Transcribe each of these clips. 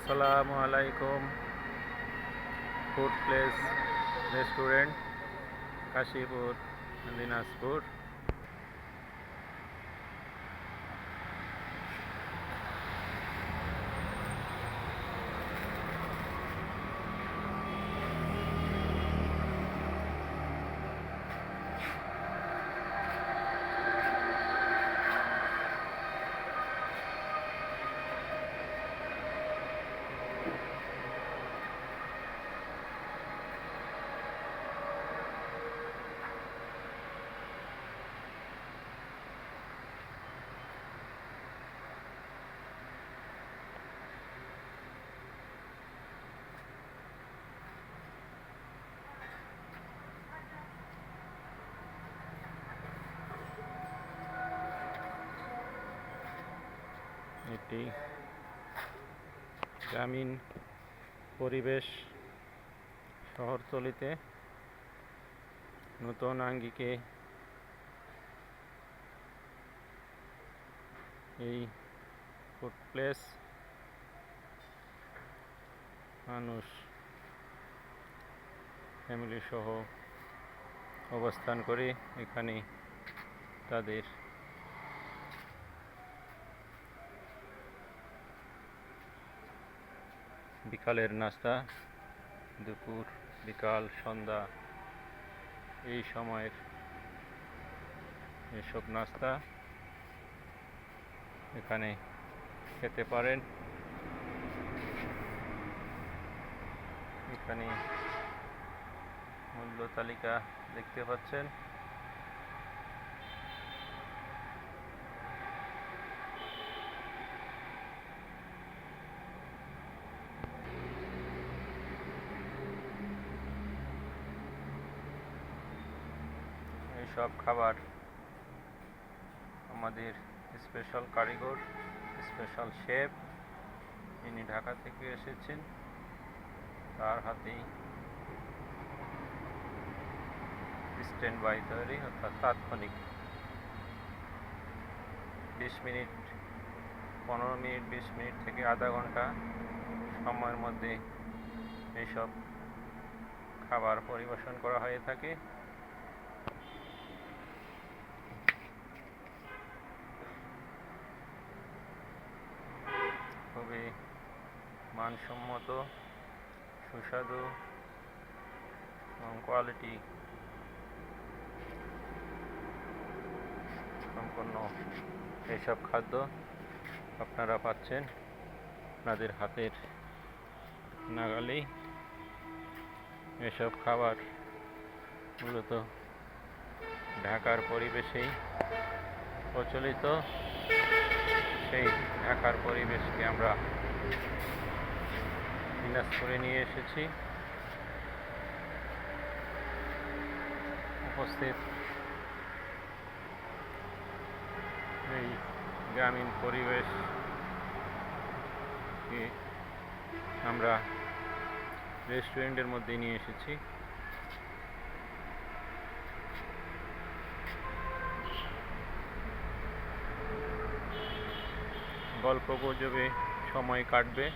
আসসালামু আলাইকুম। Food place restaurant, Kashipur, Dinajpur. এটি গ্রামীণ পরিবেশ, শহরতলিতে নতুন আঙ্গিকে এই ফুড প্লেস। মানুষ ফ্যামিলি সহ অবস্থান করে এখানে তাদের বিকালের নাস্তা, দুপুর, বিকাল, সন্ধ্যা এই সময়ের এসব নাস্তা এখানে খেতে পারেন। এখানে মূল্য তালিকা দেখতে পাচ্ছেন। এইসব খাবার আমাদের স্পেশাল কারিগর, স্পেশাল শেফ, যিনি ঢাকা থেকে এসেছেন, তার হাতেই স্ট্যান্ড বাই তৈরি, অর্থাৎ তাৎক্ষণিক 20 মিনিট, 15 মিনিট, 20 মিনিট থেকে আধা ঘন্টা সময়ের মধ্যে এইসব খাবার পরিবেশন করা হয়ে থাকে। খুবই মানসম্মত, সুস্বাদু এবং কোয়ালিটি সম্পন্ন এইসব খাদ্য আপনারা পাচ্ছেন আপনাদের হাতের নাগালেই। এসব খাবার মূলত ঢাকার পরিবেশেই প্রচলিত। সেই ঢাকার পরিবেশকে আমরা দিনাজপুরে নিয়ে এসেছি। উপস্থিত এই গ্রামীণ পরিবেশকে আমরা রেস্টুরেন্টের মধ্যে নিয়ে এসেছি। গল্প গুজবে সময় কাটবে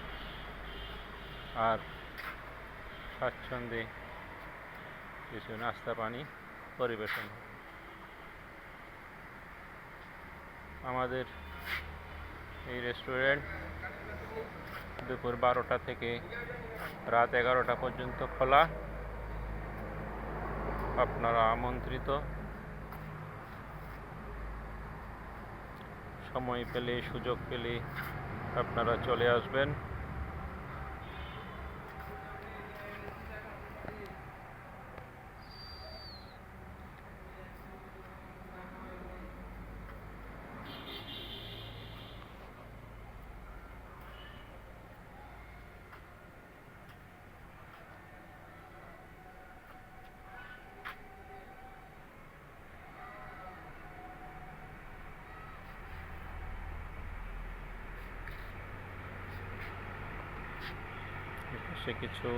আর স্বাচ্ছন্দ্যে কিছু নাস্তা পানি পরিবেশন হবে। আমাদের এই রেস্টুরেন্ট দুপুর 12টা থেকে রাত 11টা পর্যন্ত খোলা। আপনারা আমন্ত্রিত। সময় পেলে, সুযোগ পেলে আপনারা চলে আসবেন। সে কিছু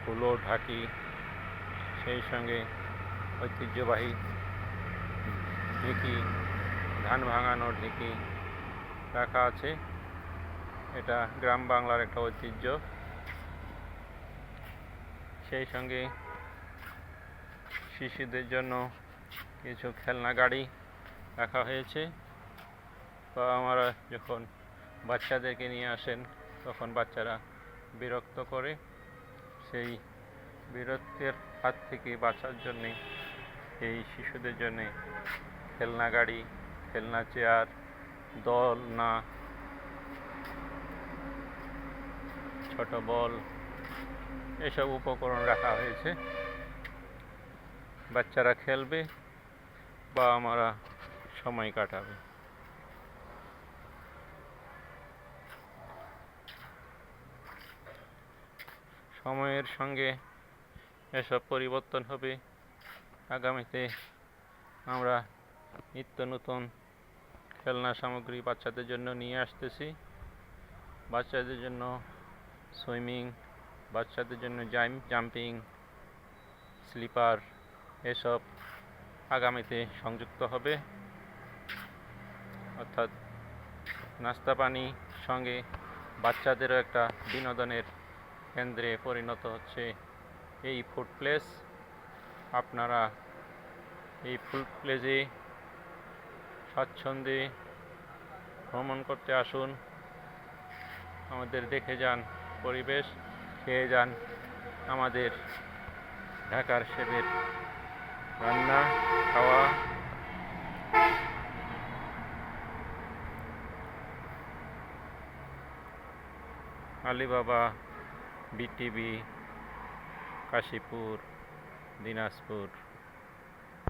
কুলো, ঢাকি, সেই সঙ্গে ঐতিহ্যবাহী ঢেঁকি, ধান ভাঙানোর ঢেঁকি রাখা আছে। এটা গ্রাম বাংলার একটা ঐতিহ্য। সেই সঙ্গে শিশুদের জন্য কিছু খেলনা গাড়ি রাখা হয়েছে। বাবা মারা যখন বাচ্চাদেরকে নিয়ে আসেন তখন বাচ্চারা বিরক্ত করে, সেই বিরক্তের হাত থেকে বাঁচার জন্যে এই শিশুদের জন্যে খেলনা গাড়ি, খেলনা চেয়ার, দোলনা, ছোট বল এসব উপকরণ রাখা হয়েছে। বাচ্চারা খেলবে, বাবা মারা সময় কাটাবে। সময়ের সঙ্গে এসব পরিবর্তন হবে। আগামীতে আমরা নিত্য নতুন খেলনা সামগ্রী বাচ্চাদের জন্য নিয়ে আসতেছি। বাচ্চাদের জন্য সুইমিং, বাচ্চাদের জন্য জাম্পিং, স্লিপার এসব আগামীতে সংযুক্ত হবে। অর্থাৎ নাস্তা পানি সঙ্গে বাচ্চাদেরও একটা বিনোদনের কেন্দ্রে পরিণত হচ্ছে এই ফুড প্লেস। আপনারা এই ফুড প্লেসে স্বাচ্ছন্দ্যে ভ্রমণ করতে আসুন, আমাদের দেখে যান পরিবেশ, খেয়ে যান আমাদের ঢাকার শেফের রান্না খাওয়া। Alibaba, BTV, Kashipur, Dinajpur.